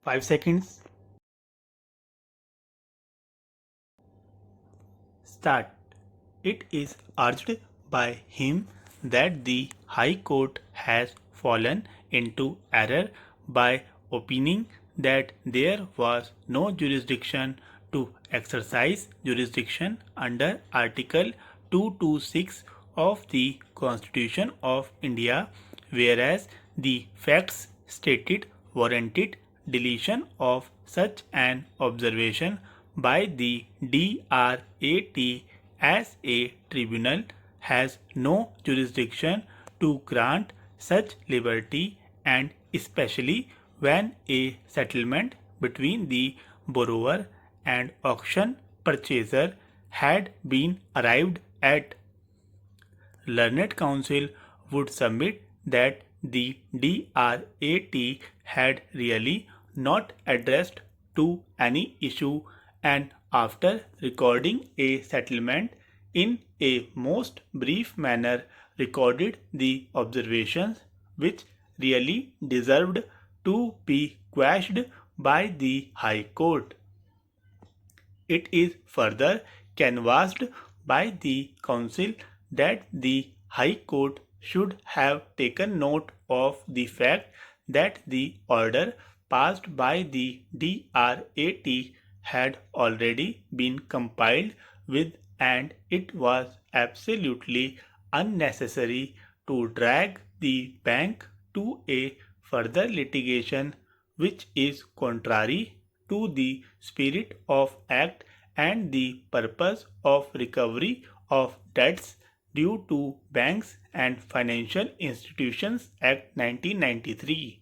5 seconds. Start. It is urged by him that the High Court has fallen into error by opining that there was no jurisdiction to exercise jurisdiction under Article 226 of the Constitution of India, whereas the facts stated warranted deletion of such an observation by the DRAT, as a tribunal has no jurisdiction to grant such liberty, and especially when a settlement between the borrower and auction purchaser had been arrived at. Learned Counsel would submit that the DRAT had really not addressed to any issue, and after recording a settlement in a most brief manner recorded the observations which really deserved to be quashed by the High Court. It is further canvassed by the Council that the High Court should have taken note of the fact that the order passed by the DRAT had already been complied with, and it was absolutely unnecessary to drag the bank to a further litigation which is contrary to the spirit of Act and the purpose of recovery of debts due to Banks and Financial Institutions Act 1993.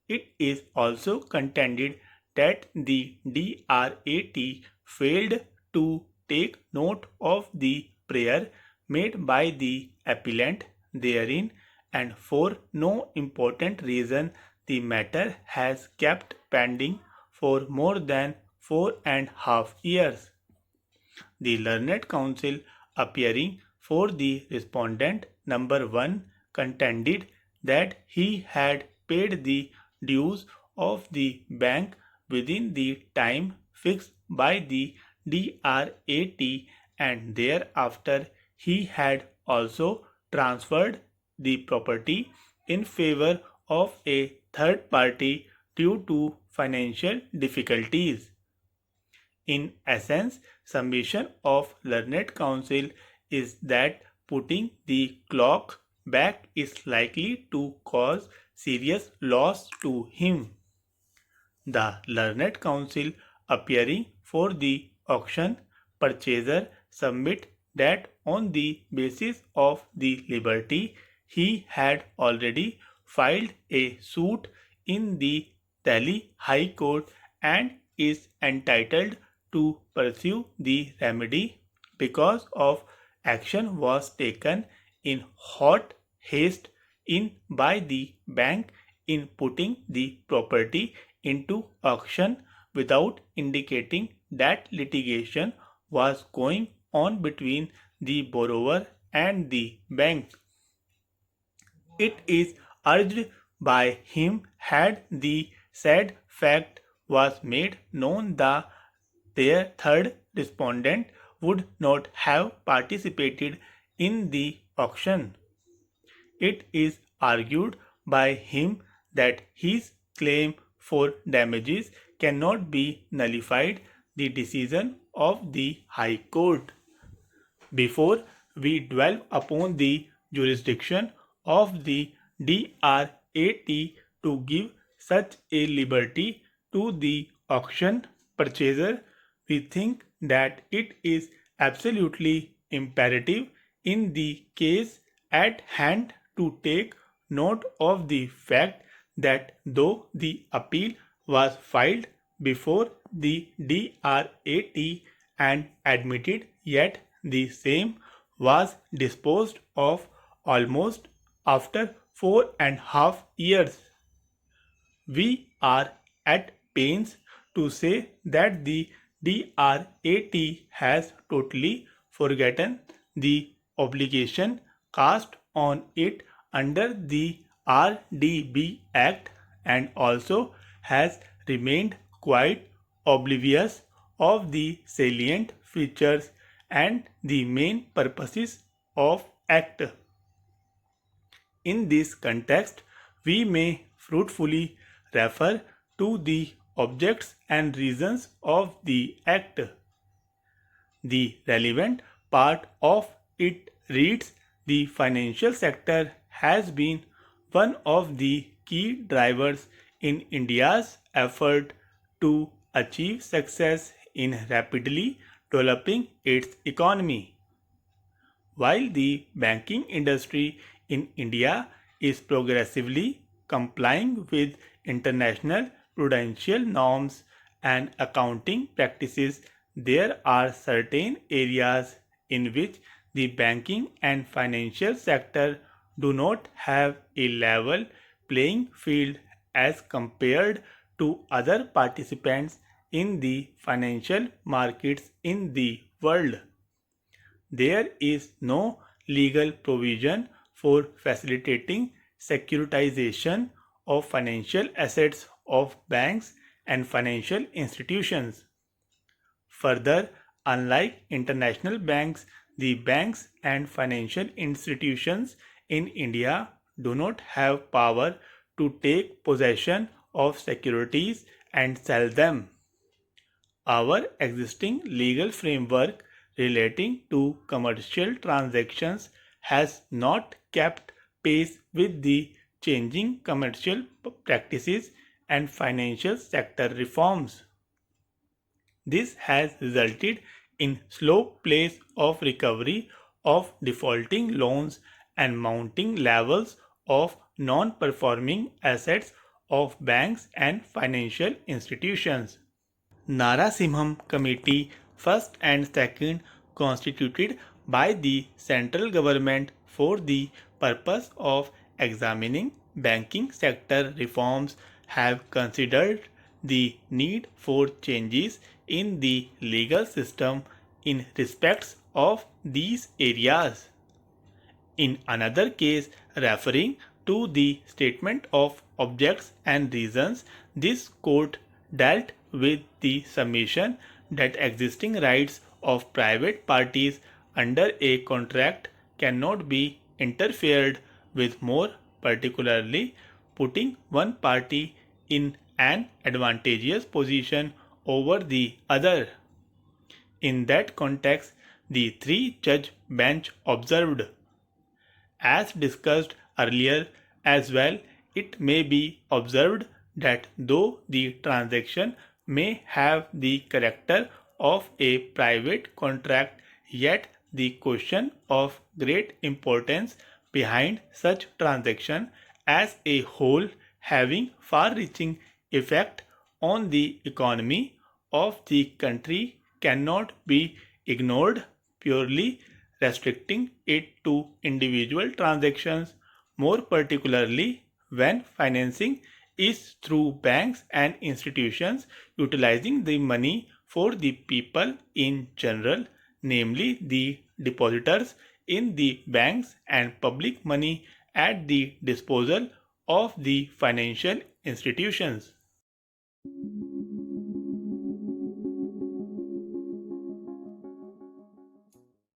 It is also contended that the DRAT failed to take note of the prayer made by the appellant therein, and for no important reason the matter has kept pending for more than 4.5 years. The Learned Counsel, appearing for the respondent number 1, contended that he had paid the dues of the bank within the time fixed by the DRAT, and thereafter he had also transferred the property in favor of a third party due to financial difficulties. In essence, submission of Learned Counsel is that putting the clock back is likely to cause serious loss to him. The Learned Counsel, appearing for the auction purchaser, submit that on the basis of the liberty he had already filed a suit in the Delhi High Court and is entitled to pursue the remedy because of action was taken in hot haste in by the bank in putting the property into auction without indicating that litigation was going on between the borrower and the bank. It is urged by him had the said fact was made known, their third respondent would not have participated in the auction. It is argued by him that his claim for damages cannot be nullified the decision of the High Court. Before we dwell upon the jurisdiction of the DRAT to give such a liberty to the auction purchaser, we think that it is absolutely imperative in the case at hand to take note of the fact that though the appeal was filed before the DRAT and admitted, yet the same was disposed of almost after 4.5 years. We are at pains to say that the DRAT has totally forgotten the obligation cast on it under the RDB Act, and also has remained quite oblivious of the salient features and the main purposes of Act. In this context, we may fruitfully refer to the objects and reasons of the Act. The relevant part of it reads: the financial sector has been one of the key drivers in India's effort to achieve success in rapidly developing its economy. While the banking industry in India is progressively complying with international prudential norms and accounting practices, there are certain areas in which the banking and financial sector do not have a level playing field as compared to other participants in the financial markets in the world. There is no legal provision for facilitating securitization of financial assets of banks and financial institutions. Further, unlike international banks, the banks and financial institutions in India do not have power to take possession of securities and sell them. Our existing legal framework relating to commercial transactions has not kept pace with the changing commercial practices and financial sector reforms. This has resulted in slow pace of recovery of defaulting loans and mounting levels of non-performing assets of banks and financial institutions. Narasimham Committee, first and second, constituted by the central government for the purpose of examining banking sector reforms, have considered the need for changes in the legal system in respects of these areas. In another case, referring to the statement of objects and reasons, this court dealt with the submission that existing rights of private parties under a contract cannot be interfered with, more particularly putting one party in an advantageous position over the other. In that context, the three-judge bench observed: as discussed earlier as well, it may be observed that though the transaction may have the character of a private contract, yet the question of great importance behind such transaction as a whole, having far-reaching effect on the economy of the country, cannot be ignored purely restricting it to individual transactions, more particularly when financing is through banks and institutions utilizing the money for the people in general, namely the depositors in the banks, and public money at the disposal of the financial institutions.